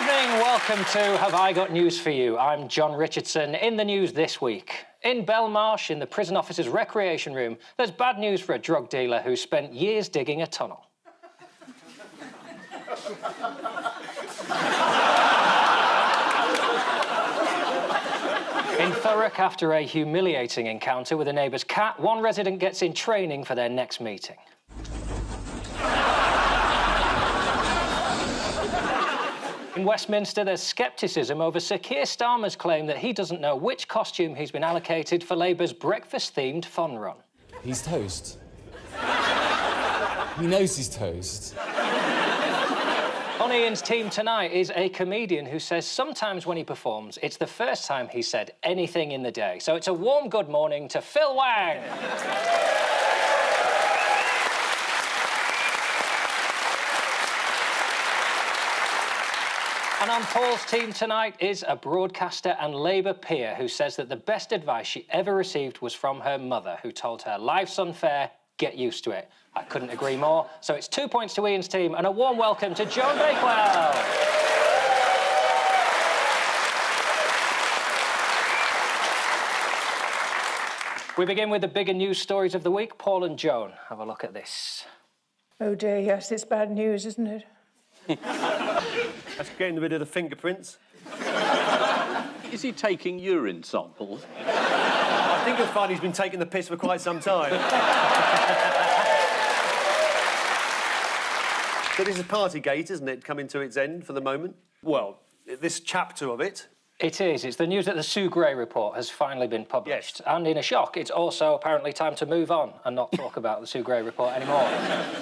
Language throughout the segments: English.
evening, welcome to Have I Got News For You? I'm Jon Richardson. In the news this week, in Belmarsh, in the prison officer's recreation room, there's bad news for a drug dealer who spent years digging a tunnel. In Thurrock, after a humiliating encounter with a neighbour's cat, one resident gets in training for their next meeting. In Westminster, there's scepticism over Sir Keir Starmer's claim that he doesn't know which costume he's been allocated for Labour's breakfast-themed fun run. He's toast. He knows he's toast. On Ian's team tonight is a comedian who says sometimes when he performs, it's the first time he said anything in the day. So it's a warm good morning to Phil Wang. And on Paul's team tonight is a broadcaster and Labour peer who says that the best advice she ever received was from her mother, who told her, life's unfair, get used to it. I couldn't agree more. So it's 2 points to Ian's team and a warm welcome to Joan Bakewell. We begin with the bigger news stories of the week. Paul and Joan, have a look at this. Oh dear, yes, it's bad news, isn't it? That's getting rid of the fingerprints. Is he taking urine samples? I think you'll find he's been taking the piss for quite some time. So this is Partygate, isn't it, coming to its end for the moment? Well, this chapter of it. It is. It's the news that the Sue Gray report has finally been published. Yes. And in a shock, it's also apparently time to move on and not talk about the Sue Gray report anymore.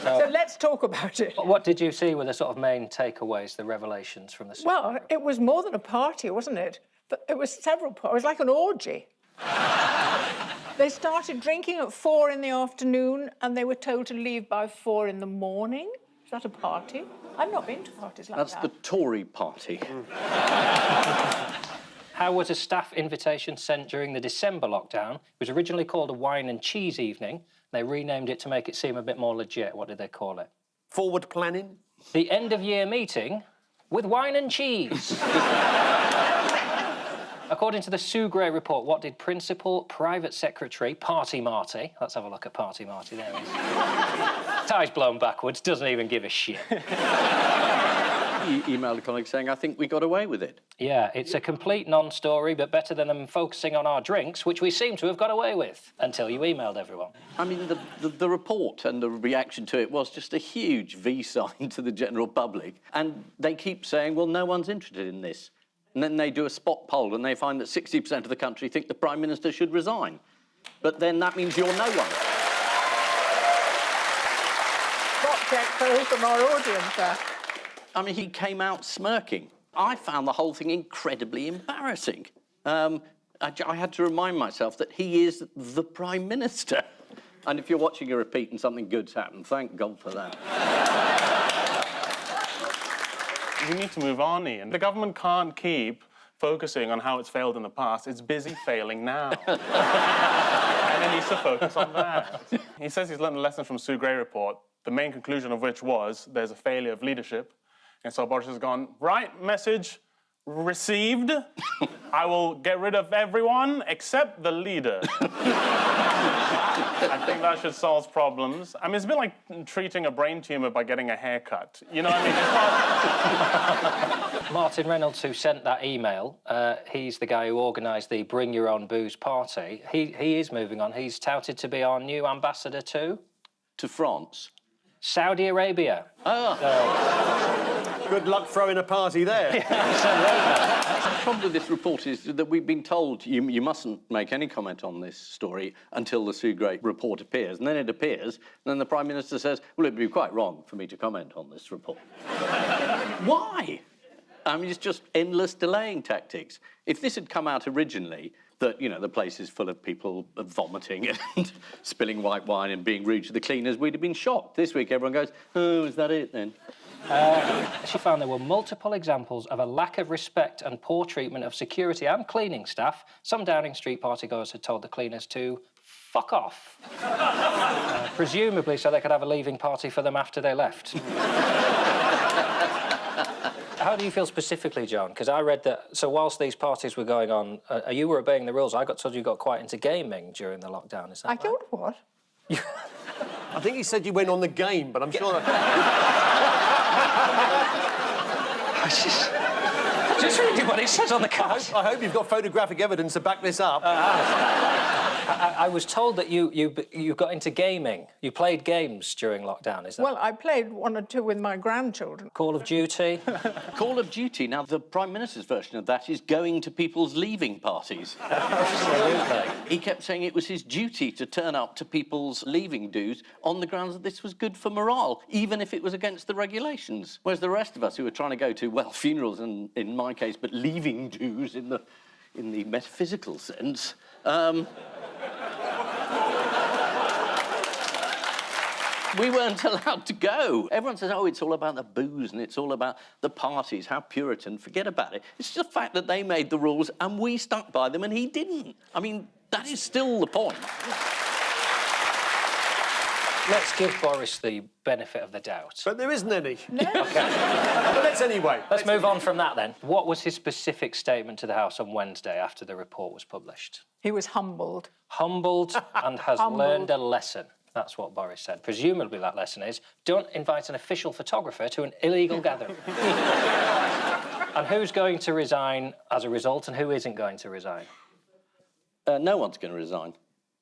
So let's talk about it. What did you see were the sort of main takeaways, the revelations from the Sue Gray Well, report? it was more than a party, wasn't it? It was several parties. It was like an orgy. They started drinking at 4 in the afternoon and they were told to leave by 4 in the morning. Is that a party? I've not been to parties like That's that. the Tory party. How was a staff invitation sent during the December lockdown? It was originally called a wine and cheese evening. They renamed it to make it seem a bit more legit. What did they call it? Forward planning. The end-of-year meeting with wine and cheese. According to the Sue Gray report, what did Principal Private Secretary Party Marty... Let's have a look at Party Marty, there he is. Tie's blown backwards, doesn't even give a shit. He emailed a colleague saying, I think we got away with it. Yeah, it's a complete non-story, but better than them focusing on our drinks, which we seem to have got away with, until you emailed everyone. I mean, the report and the reaction to it was just a huge V sign to the general public. And they keep saying, well, no one's interested in this. And then they do a spot poll and they find that 60% of the country think the Prime Minister should resign. But then that means you're no one. Spot check poll from our audience there. I mean, he came out smirking. I found the whole thing incredibly embarrassing. I had to remind myself that he is the Prime Minister. And if you're watching a repeat and something good's happened, thank God for that. We need to move on, Ian. The government can't keep focusing on how it's failed in the past. It's busy failing now. And it needs to focus on that. He says he's learned a lesson from Sue Gray report, the main conclusion of which was there's a failure of leadership. And so Boris has gone, right, message received. I will get rid of everyone except the leader. I think that should solve problems. I mean, it's a bit like treating a brain tumour by getting a haircut. You know what I mean? It's not... Martin Reynolds, who sent that email, he's the guy who organised the Bring Your Own Booze party. He is moving on. He's touted to be our new ambassador to France. Saudi Arabia. Oh. Good luck throwing a party there. The problem with this report is that we've been told you mustn't make any comment on this story until the Sue Gray report appears. And then it appears, and then the Prime Minister says, well, it'd be quite wrong for me to comment on this report. Why? I mean, it's just endless delaying tactics. If this had come out originally, that, you know, the place is full of people vomiting and spilling white wine and being rude to the cleaners, we'd have been shocked. This week, everyone goes, oh, is that it then? She found there were multiple examples of a lack of respect and poor treatment of security and cleaning staff. Some Downing Street partygoers had told the cleaners to fuck off. Presumably so they could have a leaving party for them after they left. How do you feel specifically, Joan? Because I read that, so whilst these parties were going on, you were obeying the rules. I got told you got quite into gaming during the lockdown, is that I right? got what? I think he said you went on the game, but I'm sure... Just reading what it says on the card. I hope you've got photographic evidence to back this up. I was told that you got into gaming. You played games during lockdown, is that? Well, I played 1 or 2 with my grandchildren. Call of Duty. Call of Duty. Now, the Prime Minister's version of that is going to people's leaving parties. Absolutely. He kept saying it was his duty to turn up to people's leaving dues on the grounds that this was good for morale, even if it was against the regulations. Whereas the rest of us who were trying to go to, well, funerals in my case, but leaving dues in the metaphysical sense, we weren't allowed to go. Everyone says, oh, it's all about the booze and it's all about the parties, how Puritan. Forget about it. It's just the fact that they made the rules and we stuck by them and he didn't. I mean, that is still the point. Let's give Boris the benefit of the doubt. But there isn't any. No. But let's anyway. Let's move on from that, then. What was his specific statement to the House on Wednesday after the report was published? He was humbled. Humbled and has learned a lesson. That's what Boris said. Presumably that lesson is, don't invite an official photographer to an illegal gathering. And who's going to resign as a result and who isn't going to resign? No one's going to resign.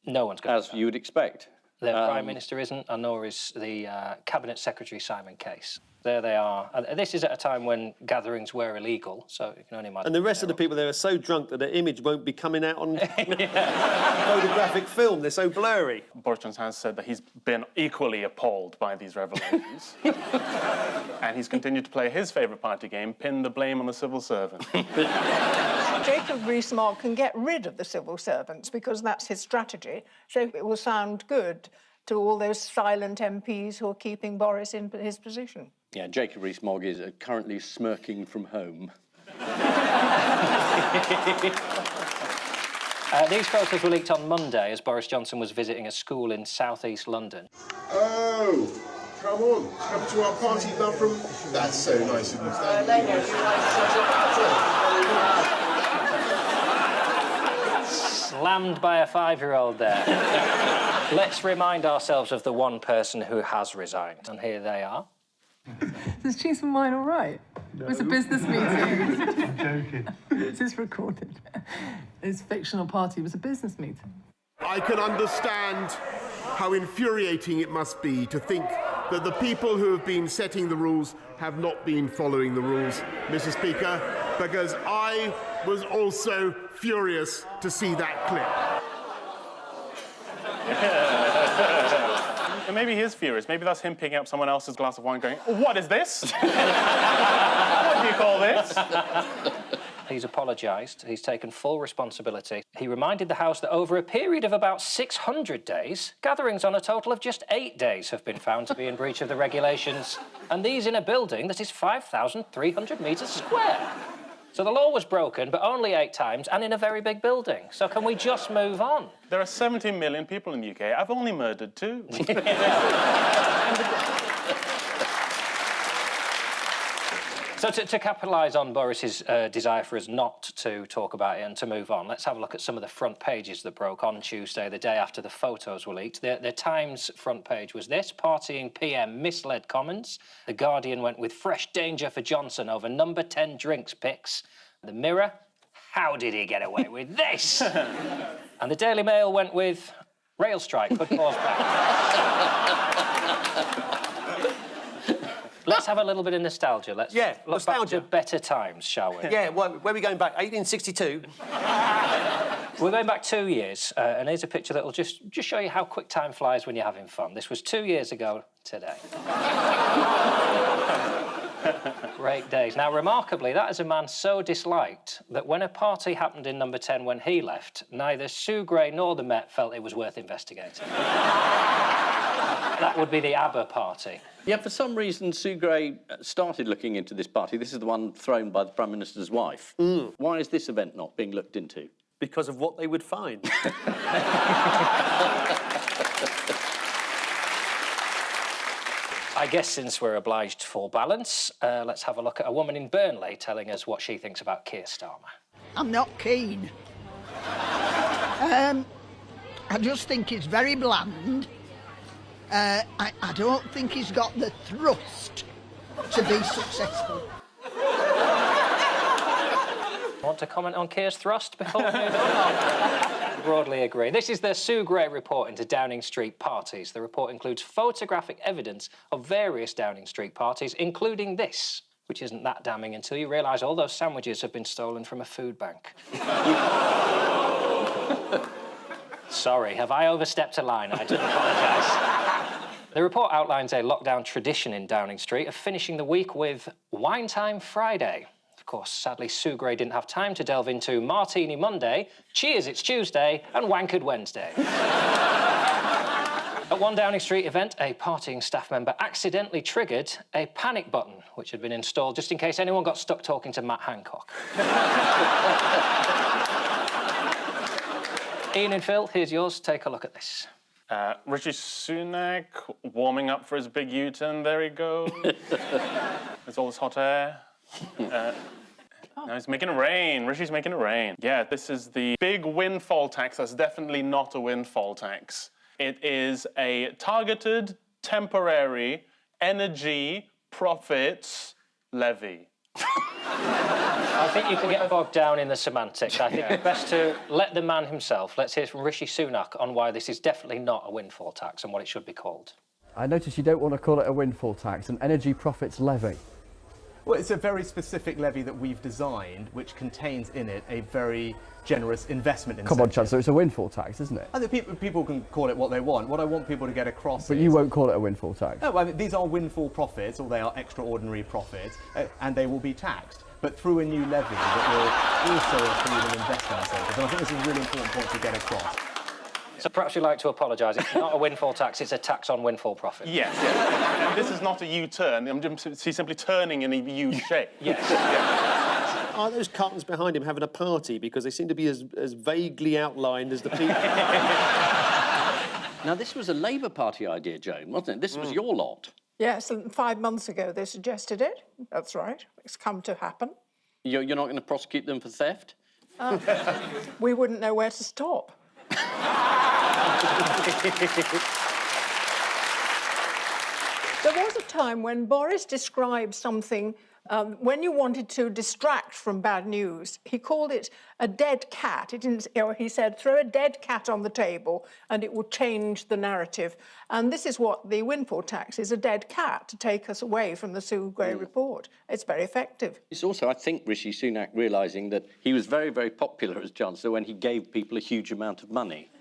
No one's going to resign. As you would expect. The Prime Minister isn't, and nor is the Cabinet Secretary Simon Case. There they are. And this is at a time when gatherings were illegal, so you can only imagine. And the rest of the people there are so drunk that their image won't be coming out on photographic film. They're so blurry. Boris Johnson has said that he's been equally appalled by these revelations. And he's continued to play his favourite party game, pin the blame on the civil servant. Jacob Rees-Mogg can get rid of the civil servants because that's his strategy. So it will sound good to all those silent MPs who are keeping Boris in his position. Yeah, Jacob Rees-Mogg is currently smirking from home. These photos were leaked on Monday as Boris Johnson was visiting a school in south-east London. Oh, come on, come to our party now from... That's so nice of you. Thank you. Slammed by a 5-year-old there. Let's remind ourselves of the one person who has resigned, and here they are. Is cheese and wine all right? No. It was a business meeting. I'm joking. Is this recorded? His fictional party was a business meeting. I can understand how infuriating it must be to think that the people who have been setting the rules have not been following the rules, Mr. Speaker, because I was also furious to see that clip. And maybe he is furious. Maybe that's him picking up someone else's glass of wine going, what is this? What do you call this? He's apologised. He's taken full responsibility. He reminded the House that over a period of about 600 days, gatherings on a total of just 8 days have been found to be in breach of the regulations, and these in a building that is 5,300 metres square. So the law was broken, but only 8 times, and in a very big building. So can we just move on? There are 70 million people in the UK. I've only murdered 2. So to capitalise on Boris's desire for us not to talk about it and to move on, let's have a look at some of the front pages that broke on Tuesday, the day after the photos were leaked. The Times front page was this: partying PM misled Commons. The Guardian went with fresh danger for Johnson over number 10 drinks pics. The Mirror, how did he get away with this? And the Daily Mail went with rail strike could cause back. Let's have a little bit of nostalgia. Let's look nostalgia. back to better times, shall we? Yeah, where are we going back? 1862? We're going back 2 years, and here's a picture that will just show you how quick time flies when you're having fun. This was 2 years ago today. Great days. Now, remarkably, that is a man so disliked that when a party happened in number 10 when he left, neither Sue Gray nor the Met felt it was worth investigating. That would be the ABBA party. Yeah, for some reason, Sue Gray started looking into this party. This is the one thrown by the Prime Minister's wife. Why is this event not being looked into? Because of what they would find. I guess since we're obliged for balance, let's have a look at a woman in Burnley telling us what she thinks about Keir Starmer. I'm not keen. I just think he's very bland. I don't think he's got the thrust to be successful. Want to comment on Keir's thrust before we move on? Broadly agree. This is the Sue Gray report into Downing Street parties. The report includes photographic evidence of various Downing Street parties, including this, which isn't that damning until you realise all those sandwiches have been stolen from a food bank. Sorry, have I overstepped a line? I do apologise. The report outlines a lockdown tradition in Downing Street of finishing the week with Wine Time Friday. Of course, sadly, Sue Gray didn't have time to delve into Martini Monday, Cheers It's Tuesday, and Wankered Wednesday. At one Downing Street event, a partying staff member accidentally triggered a panic button, which had been installed just in case anyone got stuck talking to Matt Hancock. Ian and Phil, here's yours. Take a look at this. Rishi Sunak warming up for his big U-turn. There he goes. There's all this hot air. Now he's making it rain. Rishi's making it rain. Yeah, this is the big windfall tax. That's definitely not a windfall tax. It is a targeted, temporary energy profits levy. I think you can get bogged down in the semantics. I think it's best to let the man himself. Let's hear from Rishi Sunak on why this is definitely not a windfall tax and what it should be called. I notice you don't want to call it a windfall tax, an energy profits levy. Well, it's a very specific levy that we've designed, which contains in it a very generous investment incentive. Come on, Chancellor, it's a windfall tax, isn't it? I think people can call it what they want. What I want people to get across But you won't call it a windfall tax. No, I mean, these are windfall profits, or they are extraordinary profits, and they will be taxed, but through a new levy that will also include an investment incentive. And I think this is a really important point to get across. So perhaps you'd like to apologise. It's not a windfall tax, it's a tax on windfall profit. Yes. And this is not a U-turn. He's simply turning in a U shape. Yes. Are those cartons behind him having a party? Because they seem to be as vaguely outlined as the people. Now, this was a Labour Party idea, Joan, wasn't it? This was your lot. Yes, and 5 months ago they suggested it. That's right. It's come to happen. You're not going to prosecute them for theft? We wouldn't know where to stop. There was a time when Boris described something, when you wanted to distract from bad news, he called it a dead cat. It didn't, he said, throw a dead cat on the table and it would change the narrative. And this is what the windfall tax is, a dead cat to take us away from the Sue Gray report. It's very effective. It's also, I think, Rishi Sunak realising that he was very, very popular as Chancellor when he gave people a huge amount of money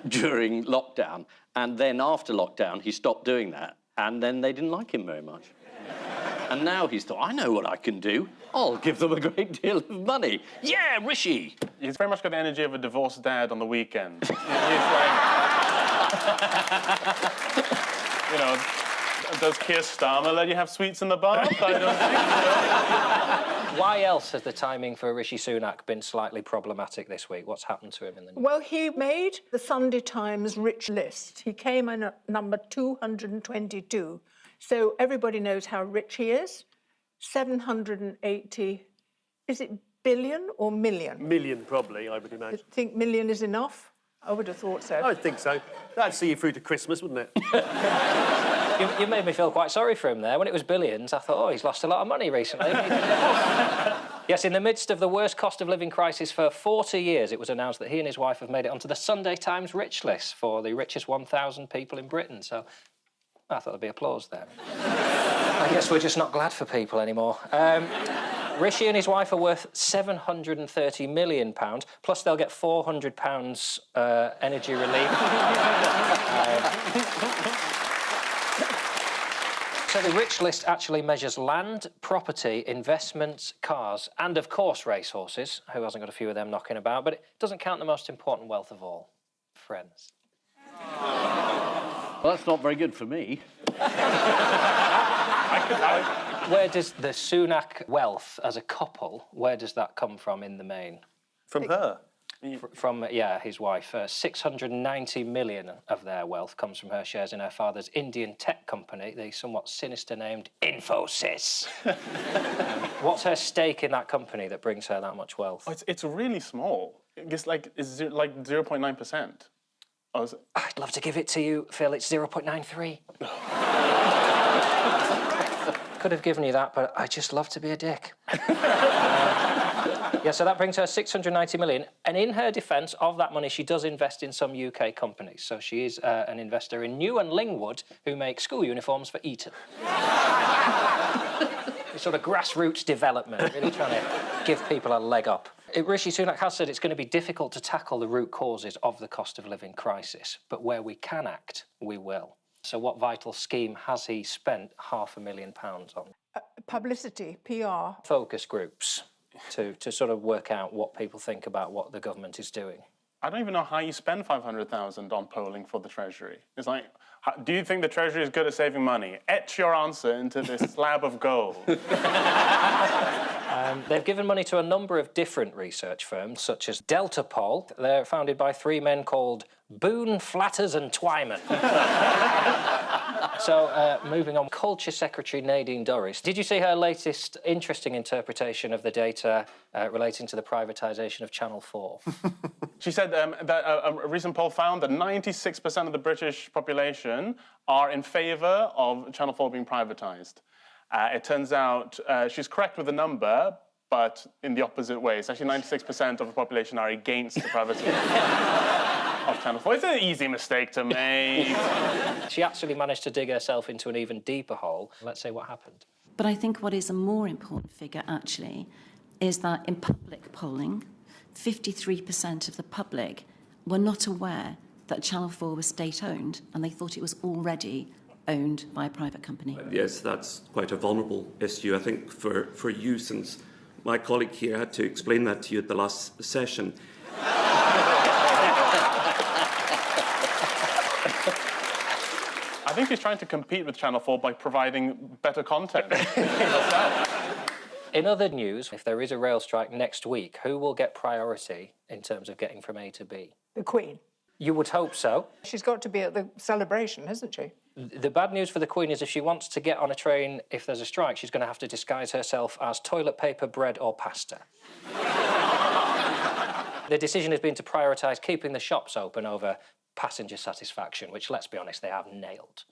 during lockdown. And then after lockdown, he stopped doing that. And then they didn't like him very much. And now he's thought, I know what I can do. I'll give them a great deal of money. Yeah, Rishi! He's very much got the energy of a divorced dad on the weekend. He's like... you know, does Keir Starmer let you have sweets in the bath? I don't think so. Why else has the timing for Rishi Sunak been slightly problematic this week? What's happened to him in the news? Well, he made the Sunday Times rich list. He came in at number 222. So everybody knows how rich he is. 780, is it billion or million? Million, probably, I would I imagine. think million is enough. I would have thought so. I think so. That'd see you through to Christmas, wouldn't it? You made me feel quite sorry for him there. When it was billions, I thought, oh, he's lost a lot of money recently. Yes, in the midst of the worst cost of living crisis for 40 years, it was announced that he and his wife have made it onto the Sunday Times rich list for the richest 1,000 people in Britain. So I thought there'd be applause there. I guess we're just not glad for people anymore. Rishi and his wife are worth £730 million, plus they'll get £400 energy relief. So the rich list actually measures land, property, investments, cars, and of course racehorses. Who hasn't got a few of them knocking about? But it doesn't count the most important wealth of all, friends. Well, that's not very good for me. Where does the Sunak wealth as a couple, where does that come from in the main? From her. From his wife. 690 million of their wealth comes from her shares in her father's Indian tech company, the somewhat sinister named Infosys. What's her stake in that company that brings her that much wealth? Oh, it's really small. It's like 0.9%. I'd love to give it to you, Phil. It's 0.93. Could have given you that, but I just love to be a dick. So that brings her 690 million. And in her defence of that money, she does invest in some UK companies. So she is an investor in New and Lingwood, who make school uniforms for Eton. It's sort of grassroots development, really trying to give people a leg up. Rishi Sunak has said it's going to be difficult to tackle the root causes of the cost of living crisis, but where we can act, we will. So what vital scheme has he spent £500,000 on? Publicity, PR. Focus groups to sort of work out what people think about what the government is doing. I don't even know how you spend 500,000 on polling for the Treasury. It's like, do you think the Treasury is good at saving money? Etch your answer into this slab of gold. They've given money to a number of different research firms, such as Delta Poll. They're founded by three men called Boone, Flatters and Twyman. So, moving on, Culture Secretary Nadine Dorries. Did you see her latest interesting interpretation of the data relating to the privatisation of Channel 4? She said that a recent poll found that 96% of the British population are in favour of Channel 4 being privatised. It turns out she's correct with the number, but in the opposite way. It's actually 96% of the population are against the privatisation of Channel 4. It's an easy mistake to make. She actually managed to dig herself into an even deeper hole. Let's see what happened. But I think what is a more important figure, actually, is that in public polling, 53% of the public were not aware that Channel 4 was state-owned, and they thought it was already owned by a private company. Yes, that's quite a vulnerable issue, I think, for you, since my colleague here had to explain that to you at the last session. I think he's trying to compete with Channel 4 by providing better content. In other news, if there is a rail strike next week, who will get priority in terms of getting from A to B? The Queen. You would hope so. She's got to be at the celebration, hasn't she? The bad news for the Queen is if she wants to get on a train, if there's a strike, she's going to have to disguise herself as toilet paper, bread or pasta. The decision has been to prioritise keeping the shops open over passenger satisfaction, which, let's be honest, they have nailed.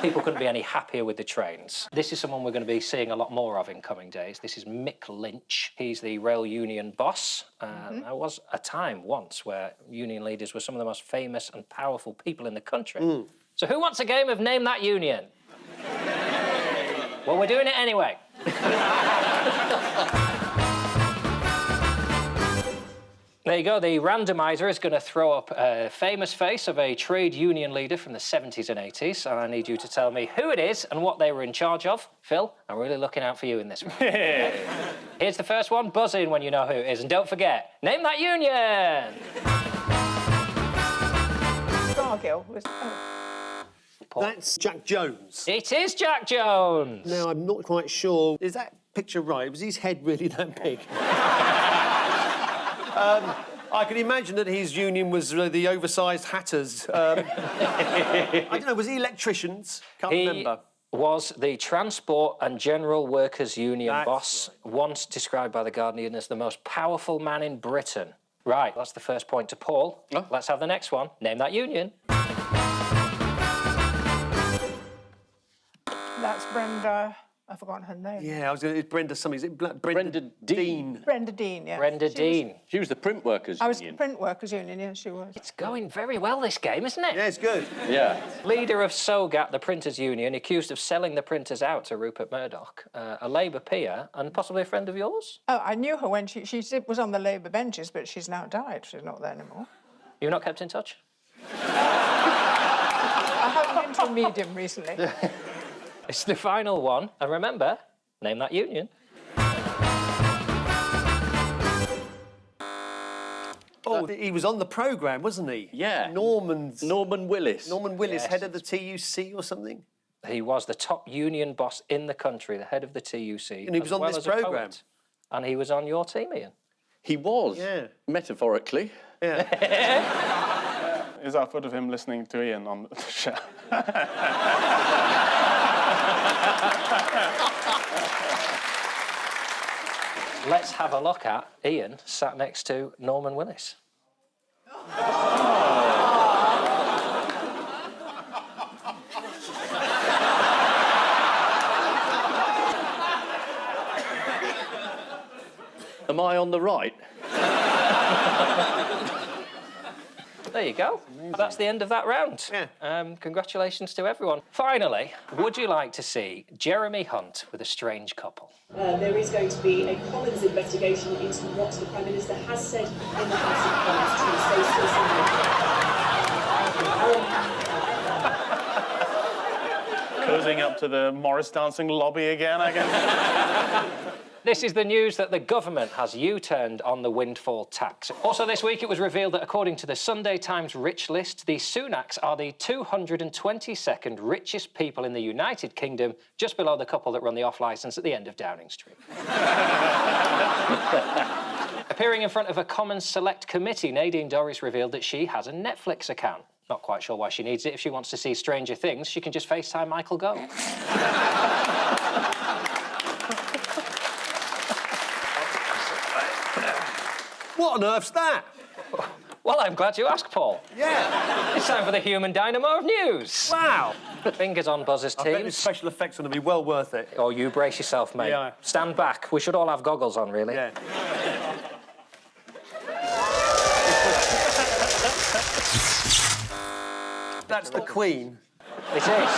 People couldn't be any happier with the trains. This is someone we're going to be seeing a lot more of in coming days. This is Mick Lynch. He's the rail union boss. There was a time once where union leaders were some of the most famous and powerful people in the country. So who wants a game of Name That Union? Well, we're doing it anyway. There you go, the randomiser is going to throw up a famous face of a trade union leader from the 70s and 80s, and I need you to tell me who it is and what they were in charge of. Phil, I'm really looking out for you in this one. Here's the first one, buzz in when you know who it is, and don't forget, Name That Union! Cargill was... That's Jack Jones. It is Jack Jones! Now, I'm not quite sure. Is that picture right? Was his head really that big? I can imagine that his union was the oversized hatters. I don't know, was he electricians? Can't remember. Was the Transport and General Workers Union boss, once described by The Guardian as the most powerful man in Britain. Right, that's the first point to Paul. Oh. Let's have the next one. Name that union. That's Brenda... I've forgotten her name. Yeah, I was going to... Brenda something. Is it Brenda Dean? Brenda Dean, yeah. Brenda Dean. She was the Print Workers Union. I was Print Workers Union, yes, she was. It's going very well, this game, isn't it? Yeah, it's good. Yeah. Leader of SOGAT, the Printers Union, accused of selling the printers out to Rupert Murdoch, a Labour peer and possibly a friend of yours? Oh, I knew her when she was on the Labour benches, but she's now died. She's not there anymore. You've not kept in touch? I haven't been to a medium recently. It's the final one, and remember, name that union. Oh, he was on the programme, wasn't he? Yeah. Norman Willis. Norman Willis, Yes. head of the TUC or something? He was the top union boss in the country, the head of the TUC. And he was on this programme. And he was on your team, Ian. He was, metaphorically. Yeah. Is that a photo of him listening to Ian on the show? Let's have a look at Ian sat next to Norman Willis. Am I on the right? There you go. That's the end of that round. Yeah. Congratulations to everyone. Finally, would you like to see Jeremy Hunt with a strange couple? There is going to be a Commons investigation into what the Prime Minister has said in the House of Commons to Cozying up to the Morris dancing lobby again, I guess. This is the news that the government has U-turned on the windfall tax. Also this week it was revealed that according to the Sunday Times Rich List, the Sunaks are the 222nd richest people in the United Kingdom, just below the couple that run the off-licence at the end of Downing Street. Appearing in front of a Commons Select Committee, Nadine Dorries revealed that she has a Netflix account. Not quite sure why she needs it. If she wants to see Stranger Things, she can just FaceTime Michael Gove. What on earth's that? Well, I'm glad you asked, Paul. Yeah. It's time for the human dynamo of news. Wow. Fingers on buzzers, I bet team. the special effects are going to be well worth it. Oh, you brace yourself, mate. Yeah. Stand back. We should all have goggles on, really. Yeah. That's the Queen. It is.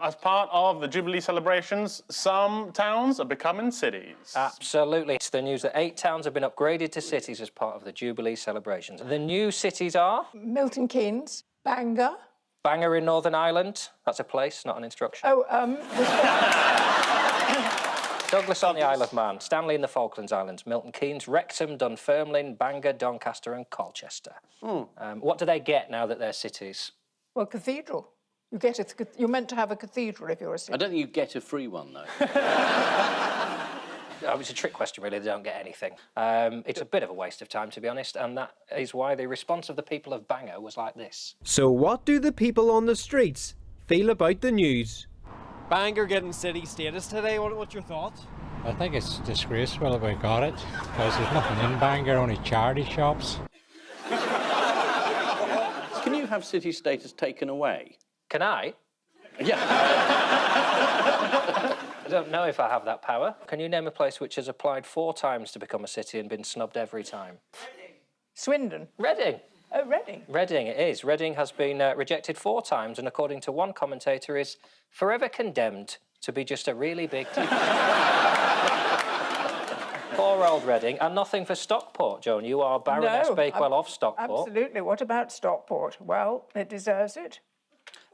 As part of the Jubilee celebrations, some towns are becoming cities. Absolutely. It's the news that 8 towns have been upgraded to cities as part of the Jubilee celebrations. The new cities are... Milton Keynes, Bangor. Bangor in Northern Ireland. That's a place, not an instruction. Oh, Douglas on the Isle of Man, Stanley in the Falklands Islands, Milton Keynes, Wrexham, Dunfermline, Bangor, Doncaster and Colchester. What do they get now that they're cities? well, cathedral. You're meant to have a cathedral if you're a city. I don't think you get a free one, though. It's a trick question, really. They don't get anything. It's a bit of a waste of time, to be honest, and that is why the response of the people of Bangor was like this. So what do the people on the streets feel about the news? Bangor getting city status today, what's your thoughts? I think it's disgraceful if we got it, because there's nothing in Bangor, only charity shops. Can you have city status taken away? Can I? Yeah. I don't know if I have that power. Can you name a place which has applied 4 times to become a city and been snubbed every time? Swindon. Reading. Oh, Reading. Reading, it is. Reading has been rejected 4 times and, according to one commentator, is forever condemned to be just a really big town. Poor old Reading. And nothing for Stockport, Joan. You are Baroness Bakewell of Stockport. Absolutely. What about Stockport? Well, it deserves it.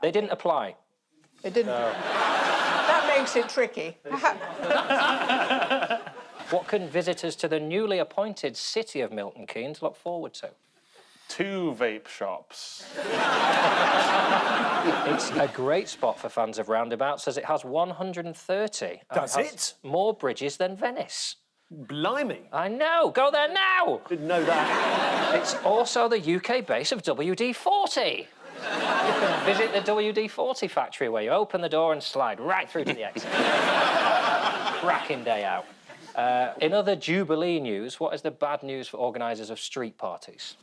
They didn't apply. They didn't. No. That makes it tricky. What can visitors to the newly appointed city of Milton Keynes look forward to? 2 vape shops. It's a great spot for fans of roundabouts, as it has 130. Does it? More bridges than Venice. Blimey. I know. Go there now. Didn't know that. It's also the UK base of WD-40. You can visit the WD-40 factory where you open the door and slide right through to the exit. Cracking day out. In other Jubilee news, what is the bad news for organisers of street parties?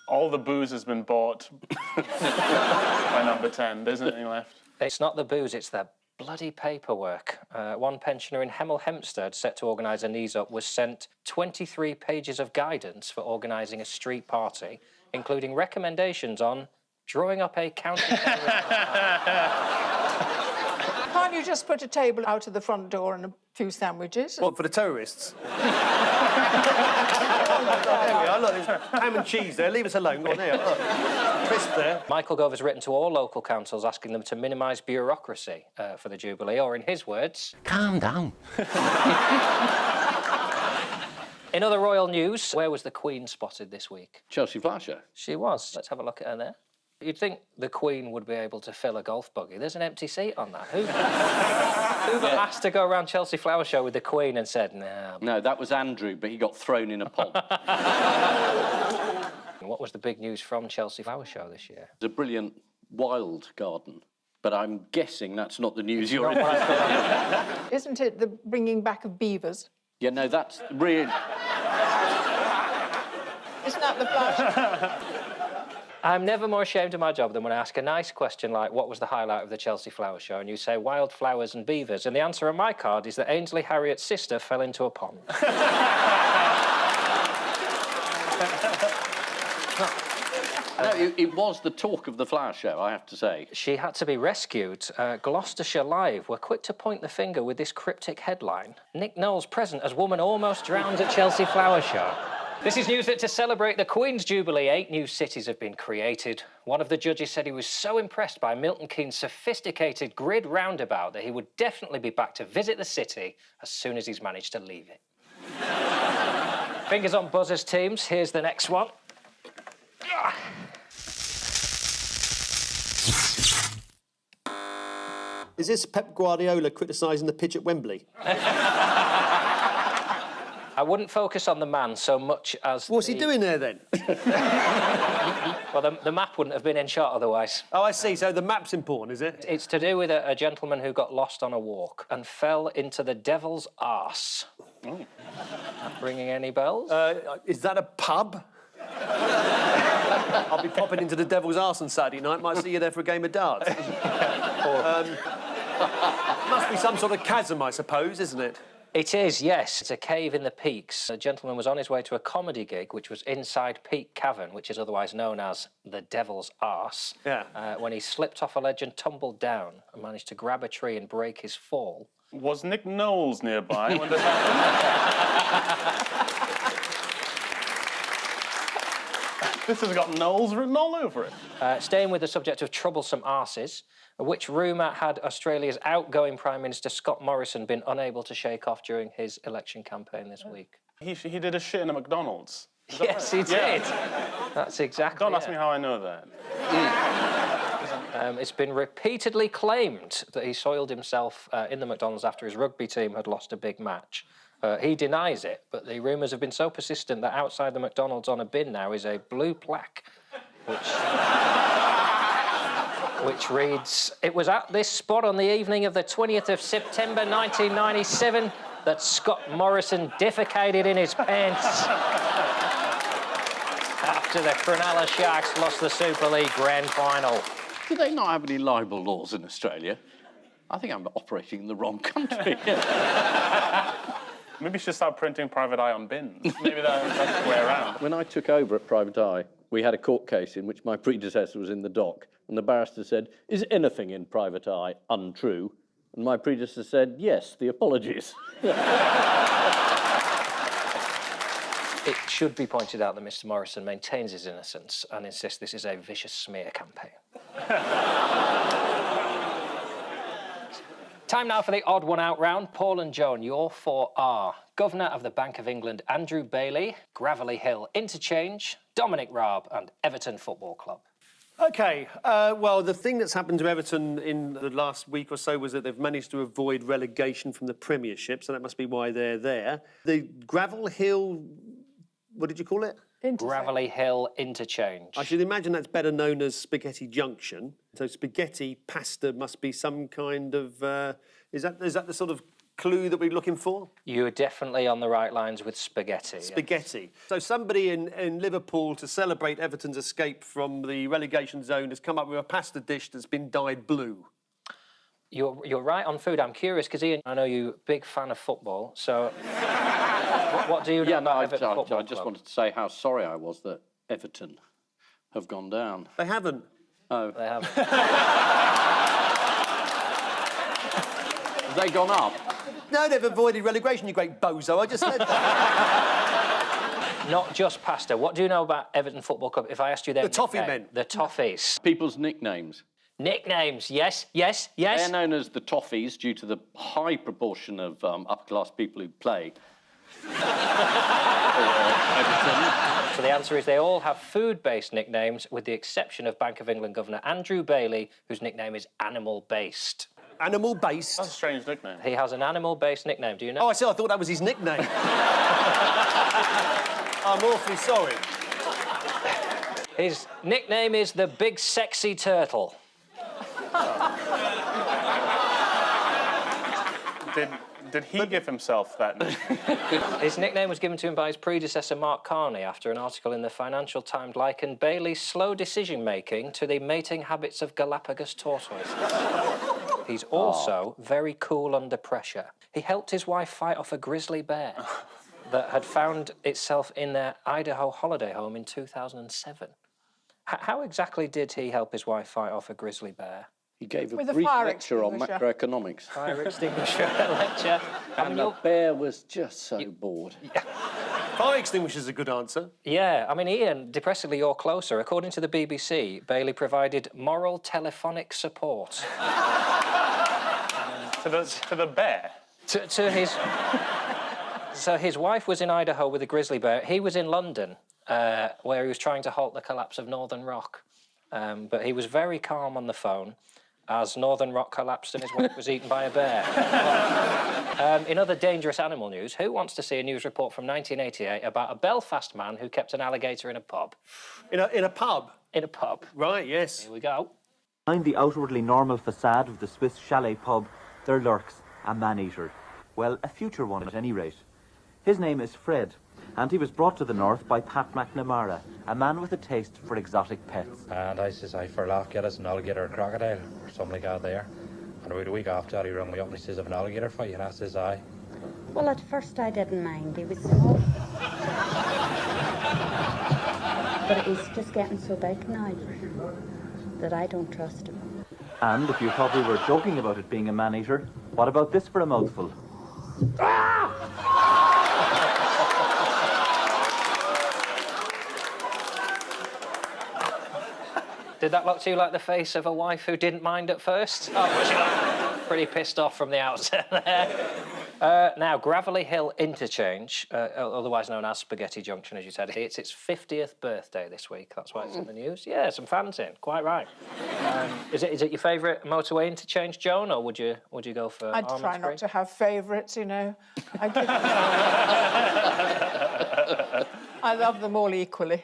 All the booze has been bought by number 10. There isn't any left. It's not the booze, it's the bloody paperwork. One pensioner in Hemel Hempstead, set to organise a knees up, was sent 23 pages of guidance for organising a street party, including recommendations on drawing up a county... Can't you just put a table out of the front door and a few sandwiches? What, for the terrorists? There we are. Look, there's ham and cheese there. Leave us alone. Go on there. Look. Crisp there. Michael Gove has written to all local councils asking them to minimise bureaucracy for the Jubilee, or in his words... Calm down. In other royal news, where was the Queen spotted this week? Chelsea Flasher. She was. Let's have a look at her there. You'd think the Queen would be able to fill a golf buggy. There's an empty seat on that. Who asked to go around Chelsea Flower Show with the Queen and said, nah? No, that was Andrew, but he got thrown in a pond. What was the big news from Chelsea Flower Show this year? It's a brilliant wild garden, but I'm guessing that's not the news you're in. Isn't it the bringing back of beavers? Yeah, no, that's really... Isn't that the flash? I'm never more ashamed of my job than when I ask a nice question like, what was the highlight of the Chelsea Flower Show? And you say, wildflowers and beavers. And the answer on my card is that Ainsley Harriot's sister fell into a pond. No, it was the talk of the flower show, I have to say. She had to be rescued. Gloucestershire Live were quick to point the finger with this cryptic headline. Nick Knowles present as woman almost drowns at Chelsea Flower Show. This is news that to celebrate the Queen's Jubilee, 8 new cities have been created. One of the judges said he was so impressed by Milton Keynes' sophisticated grid roundabout that he would definitely be back to visit the city as soon as he's managed to leave it. Fingers on buzzers, teams. Here's the next one. Is this Pep Guardiola criticising the pitch at Wembley? I wouldn't focus on the man so much as What's he doing there, then? Well, the map wouldn't have been in shot otherwise. Oh, I see. So the map's important, is it? It's to do with a gentleman who got lost on a walk and fell into the devil's arse. Oh. Not ringing any bells? Is that a pub? I'll be popping into the devil's arse on Saturday night. Might see you there for a game of darts. Must be some sort of chasm, I suppose, isn't it? It is, yes. It's a cave in the peaks. A gentleman was on his way to a comedy gig, which was inside Peak Cavern, which is otherwise known as the Devil's Arse. Yeah. When he slipped off a ledge and tumbled down and managed to grab a tree and break his fall. Was Nick Knowles nearby when this happened? This has got Knowles written all over it. Staying with the subject of troublesome arses, which rumour had Australia's outgoing Prime Minister Scott Morrison been unable to shake off during his election campaign this week? He did a shit in a McDonald's. Yes, he did. That's exactly Don't ask me how I know that. It's been repeatedly claimed that he soiled himself in the McDonald's after his rugby team had lost a big match. He denies it, but the rumours have been so persistent that outside the McDonald's on a bin now is a blue plaque, which reads, "It was at this spot on the evening of the 20th of September 1997 that Scott Morrison defecated in his pants after the Cronulla Sharks lost the Super League Grand Final." Do they not have any libel laws in Australia? I think I'm operating in the wrong country. Maybe you should start printing Private Eye on bins. Maybe that's the way around. When I took over at Private Eye, we had a court case in which my predecessor was in the dock, and the barrister said, "Is anything in Private Eye untrue?" And my predecessor said, "Yes, the apologies." It should be pointed out that Mr. Morrison maintains his innocence and insists this is a vicious smear campaign. Time now for the odd one out round. Paul and Joan, your 4 are Governor of the Bank of England Andrew Bailey, Gravelly Hill Interchange, Dominic Raab and Everton Football Club. OK, well, the thing that's happened to Everton in the last week or so was that they've managed to avoid relegation from the Premiership, so that must be why they're there. The Gravel Hill, what did you call it? Gravelly Hill Interchange. I should imagine that's better known as Spaghetti Junction. So spaghetti, pasta must be some kind of... is that the sort of clue that we're looking for? You're definitely on the right lines with spaghetti. Spaghetti. Yeah. So somebody in Liverpool, to celebrate Everton's escape from the relegation zone, has come up with a pasta dish that's been dyed blue. You're right on food. I'm curious, because Ian, I know you're a big fan of football, so... what do you know about Everton Football Club? I just wanted to say how sorry I was that Everton have gone down. They haven't. Oh. They haven't. Have they gone up? No, they've avoided relegation, you great bozo. I just said that. Not just pasta. What do you know about Everton Football Club? If I asked you their The Toffee nickname, Men. The Toffees. People's nicknames. Nicknames, yes, yes, yes. They're known as the Toffees due to the high proportion of upper-class people who play. So the answer is they all have food-based nicknames, with the exception of Bank of England Governor Andrew Bailey, whose nickname is Animal-Based. Animal-based? That's a strange nickname. He has an animal-based nickname, do you know? Oh, I see, I thought that was his nickname. I'm awfully sorry. His nickname is the Big Sexy Turtle. Did he give himself that nickname? His nickname was given to him by his predecessor, Mark Carney, after an article in the Financial Times likened Bailey's slow decision-making to the mating habits of Galapagos tortoises. He's also very cool under pressure. He helped his wife fight off a grizzly bear that had found itself in their Idaho holiday home in 2007. How exactly did he help his wife fight off a grizzly bear? He gave a With a brief fire lecture on extinguisher. macroeconomics. Fire extinguisher lecture. And the bear was just so bored. Fire extinguisher's a good answer. Yeah, I mean, Ian, depressingly, you're closer. According to the BBC, Bailey provided moral telephonic support. To the bear? To his... So his wife was in Idaho with a grizzly bear. He was in London, where he was trying to halt the collapse of Northern Rock. But he was very calm on the phone as Northern Rock collapsed and his wife was eaten by a bear. In other dangerous animal news, who wants to see a news report from 1988 about a Belfast man who kept an alligator in a pub? In a pub? In a pub. Right, yes. Here we go. Behind the outwardly normal facade of the Swiss chalet pub, there lurks a man-eater. Well, a future one at any rate. His name is Fred, and he was brought to the north by Pat McNamara, a man with a taste for exotic pets. And I says, I for laugh, get us an alligator or crocodile, or something like that there. And about a week after, he rang me up and he says, I've an alligator for you, and I says, aye. Well, at first I didn't mind. He was small. But he's just getting so big now that I don't trust him. And if you thought we were joking about it being a man-eater, what about this for a mouthful? Did that look to you like the face of a wife who didn't mind at first? Oh, was she like pretty pissed off from the outset there? Now, Gravelly Hill Interchange, otherwise known as Spaghetti Junction, as you said, it's its 50th birthday this week. That's why it's in the news. Yeah, some fans in. Quite right. Is it your favourite motorway interchange, Joan, or would you go for I'd Armand try Street? not to have favourites, you know. I love them all equally.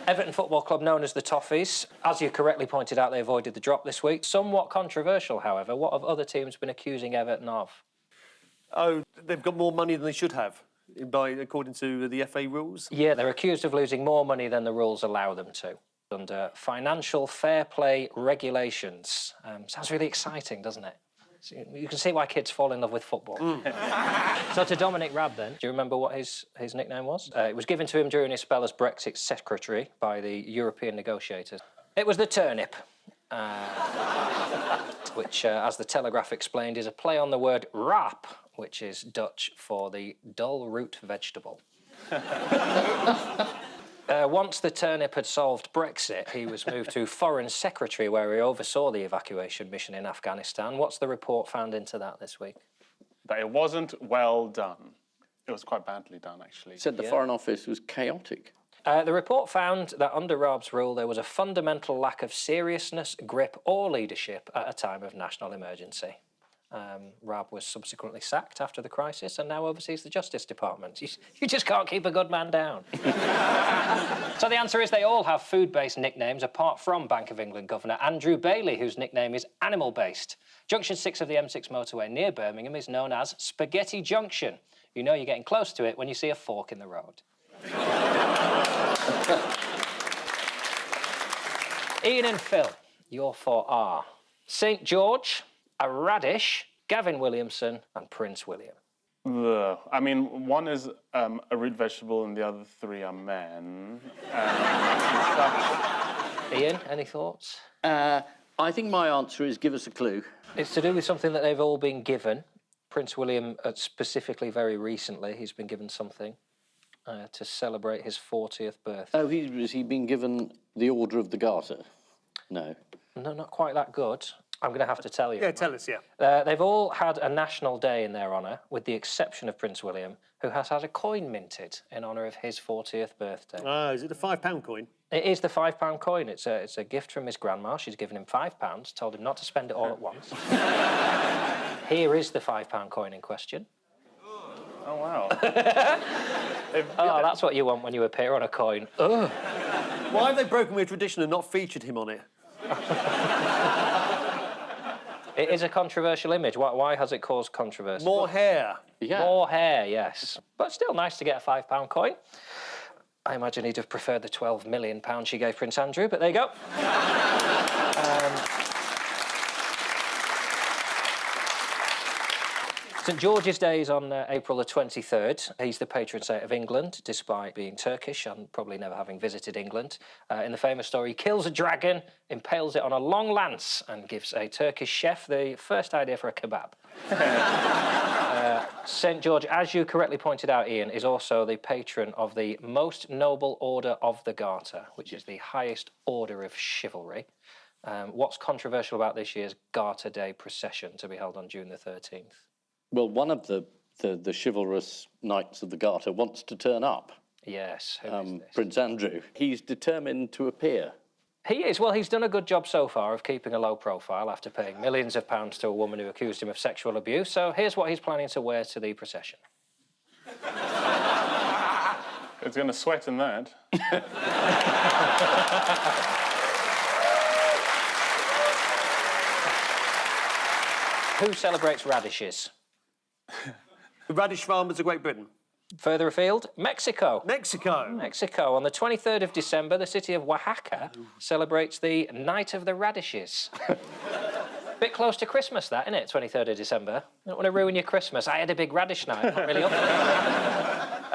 Everton Football Club, known as the Toffees. As you correctly pointed out, they avoided the drop this week. Somewhat controversial, however. What have other teams been accusing Everton of? Oh, they've got more money than they should have, according to the FA rules? Yeah, they're accused of losing more money than the rules allow them to. Under financial fair play regulations. Sounds really exciting, doesn't it? So you can see why kids fall in love with football. So to Dominic Raab then, do you remember what his nickname was? It was given to him during his spell as Brexit secretary by the European negotiators. It was the turnip, which, as the Telegraph explained, is a play on the word rap, which is Dutch for the dull root vegetable. Once the turnip had solved Brexit, he was moved to Foreign Secretary, where he oversaw the evacuation mission in Afghanistan. What's the report found into that this week? That it wasn't well done. It was quite badly done, actually. Said the Foreign Office was chaotic. The report found that under Raab's rule, there was a fundamental lack of seriousness, grip or leadership at a time of national emergency. Raab was subsequently sacked after the crisis and now oversees the Justice Department. You just can't keep a good man down. So the answer is they all have food-based nicknames, apart from Bank of England Governor Andrew Bailey, whose nickname is Animal-Based. Junction 6 of the M6 motorway near Birmingham is known as Spaghetti Junction. You know you're getting close to it when you see a fork in the road. Ian and Phil, your four are St George, a radish, Gavin Williamson and Prince William. I mean, one is a root vegetable and the other three are men. Ian, any thoughts? I think my answer is give us a clue. It's to do with something that they've all been given. Prince William, specifically very recently, he's been given something to celebrate his 40th birthday. Oh, has he been given the Order of the Garter? No. No, not quite that good. I'm going to have to tell you. Yeah, tell us, yeah. They've all had a national day in their honour, with the exception of Prince William, who has had a coin minted in honour of his 40th birthday. Is it the £5 coin? It is the £5 coin. It's a gift from his grandma. She's given him £5, told him not to spend it all at once. Here is the £5 coin in question. Oh, wow. Oh, that's what you want when you appear on a coin. Ugh. Why have they broken with tradition and not featured him on it? It is a controversial image. Why has it caused controversy? More hair. Yeah. More hair, yes. But still nice to get a £5 coin. I imagine he'd have preferred the £12 million she gave Prince Andrew, but there you go. St George's Day is on April the 23rd. He's the patron saint of England, despite being Turkish and probably never having visited England. In the famous story, he kills a dragon, impales it on a long lance, and gives a Turkish chef the first idea for a kebab. St George, as you correctly pointed out, Ian, is also the patron of the Most Noble Order of the Garter, which is the highest order of chivalry. What's controversial about this year's Garter Day procession to be held on June the 13th? Well, one of the chivalrous Knights of the Garter wants to turn up. Yes, who is this? Prince Andrew. He's determined to appear. He is. Well, he's done a good job so far of keeping a low profile after paying millions of pounds to a woman who accused him of sexual abuse. So here's what he's planning to wear to the procession. It's going to sweat in that. Who celebrates radishes? The radish farmers of Great Britain. Further afield, Mexico. Mexico. Mexico. On the 23rd of December, the city of Oaxaca celebrates the Night of the Radishes. Bit close to Christmas, that, isn't it? 23rd of December. Don't want to ruin your Christmas. I had a big radish night. Not really up for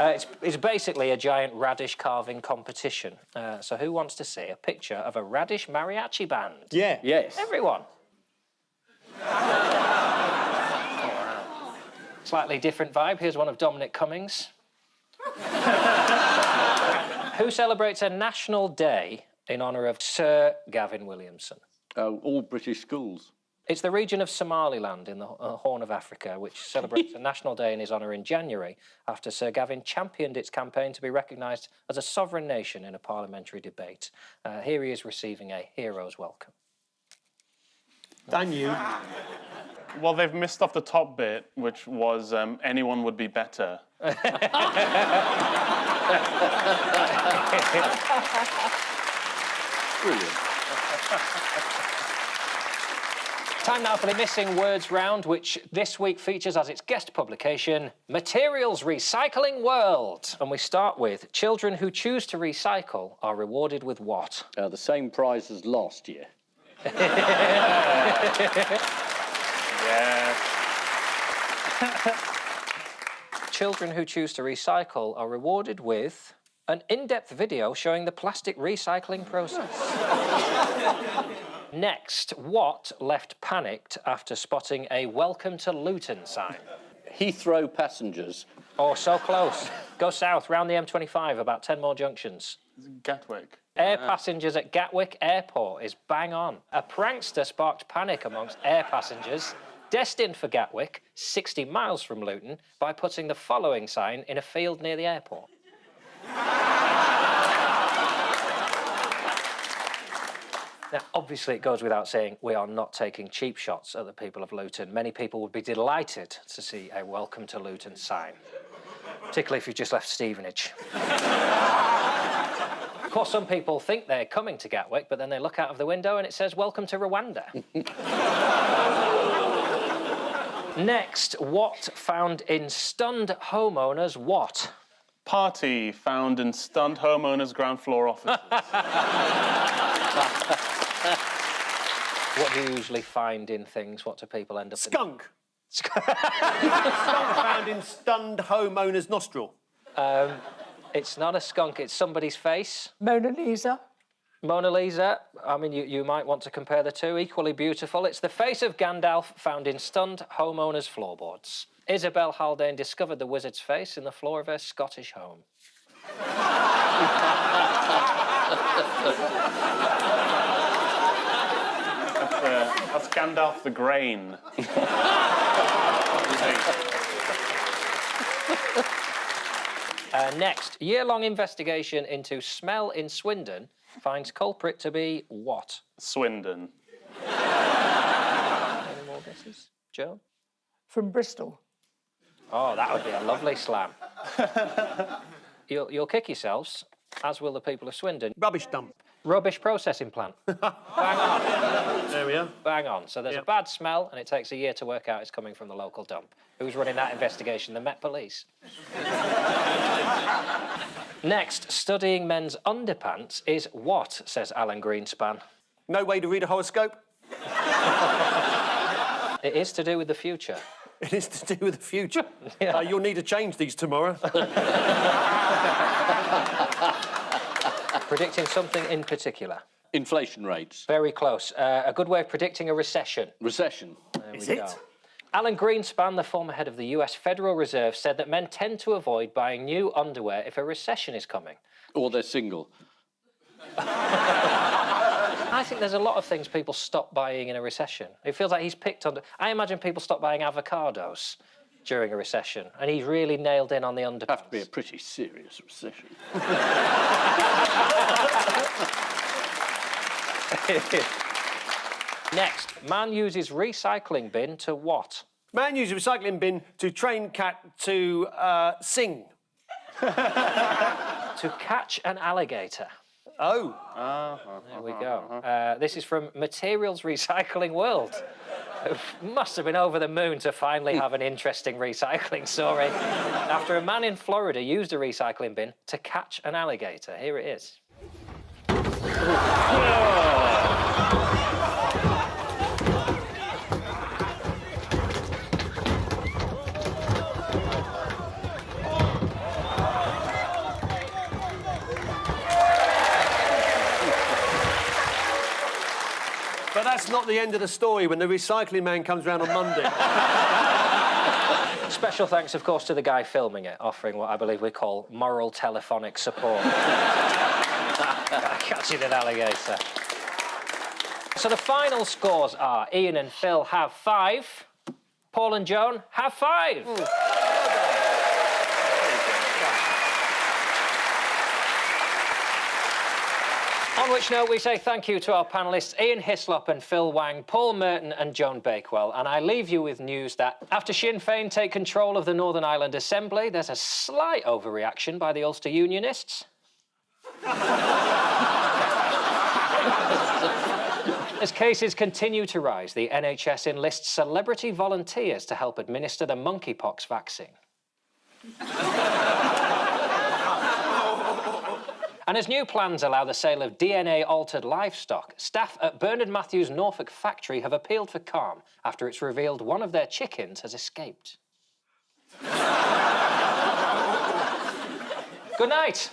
it. It's basically a giant radish carving competition. So who wants to see a picture of a radish mariachi band? Yeah. Yes. Everyone. Slightly different vibe. Here's one of Dominic Cummings. Who celebrates a national day in honour of Sir Gavin Williamson? All British schools. It's the region of Somaliland in the Horn of Africa, which celebrates a national day in his honour in January, after Sir Gavin championed its campaign to be recognised as a sovereign nation in a parliamentary debate. Here he is receiving a hero's welcome. Thank you. Well, they've missed off the top bit, which was anyone would be better. Brilliant. Time now for the Missing Words round, which this week features as its guest publication, Materials Recycling World. And we start with, children who choose to recycle are rewarded with what? The same prize as last year. Yeah. Children who choose to recycle are rewarded with an in-depth video showing the plastic recycling process. Next, what left panicked after spotting a Welcome to Luton sign? Heathrow passengers. Oh, so close. Go south, round the M25, about 10 more junctions. Gatwick. Air passengers at Gatwick Airport is bang on. A prankster sparked panic amongst air passengers destined for Gatwick, 60 miles from Luton, by putting the following sign in a field near the airport. Now, obviously, it goes without saying, we are not taking cheap shots at the people of Luton. Many people would be delighted to see a Welcome to Luton sign, particularly if you've just left Stevenage. Of course, some people think they're coming to Gatwick, but then they look out of the window and it says, Welcome to Rwanda. Next, what found in stunned homeowners what? Party found in stunned homeowners' ground floor offices. What do you usually find in things? What do people end up Skunk. Skunk found in stunned homeowner's nostril. It's not a skunk, it's somebody's face. Mona Lisa. Mona Lisa, I mean, you might want to compare the two, equally beautiful. It's the face of Gandalf found in stunned homeowners' floorboards. Isabel Haldane discovered the wizard's face in the floor of her Scottish home. That's Gandalf the Grain. Next, year-long investigation into smell in Swindon finds culprit to be what? Swindon. Any more guesses? Joan? From Bristol. Oh, that would be a lovely slam. You'll kick yourselves, as will the people of Swindon. Rubbish dump. Rubbish processing plant. Bang on. There we are. Bang on. So there's a bad smell, and it takes a year to work out it's coming from the local dump. Who's running that investigation? The Met Police. Next, studying men's underpants is what, says Alan Greenspan? No way to read a horoscope? It is to do with the future. It is to do with the future. Yeah. You'll need to change these tomorrow. Predicting something in particular. Inflation rates. Very close. A good way of predicting a recession. Recession. Is it? Alan Greenspan, the former head of the US Federal Reserve, said that men tend to avoid buying new underwear if a recession is coming. Or they're single. I think there's a lot of things people stop buying in a recession. It feels like he's picked on... I imagine people stop buying avocados during a recession, and he's really nailed in on the underpants. Have to be a pretty serious recession. Next, man uses recycling bin to what? Man uses recycling bin to train cat to sing. To catch an alligator. Oh. There we go. This is from Materials Recycling World. Must have been over the moon to finally have an interesting recycling story. After a man in Florida used a recycling bin to catch an alligator. Here it is. But that's not the end of the story when the recycling man comes round on Monday. Special thanks, of course, to the guy filming it, offering what I believe we call moral telephonic support. Catching an alligator. So the final scores are Ian and Phil have 5, Paul and Joan have 5. On which note, we say thank you to our panellists Ian Hislop and Phil Wang, Paul Merton and Joan Bakewell. And I leave you with news that after Sinn Féin take control of the Northern Ireland Assembly, there's a slight overreaction by the Ulster Unionists. As cases continue to rise, the NHS enlists celebrity volunteers to help administer the monkeypox vaccine. And as new plans allow the sale of DNA-altered livestock, staff at Bernard Matthews' Norfolk factory have appealed for calm after it's revealed one of their chickens has escaped. Good night.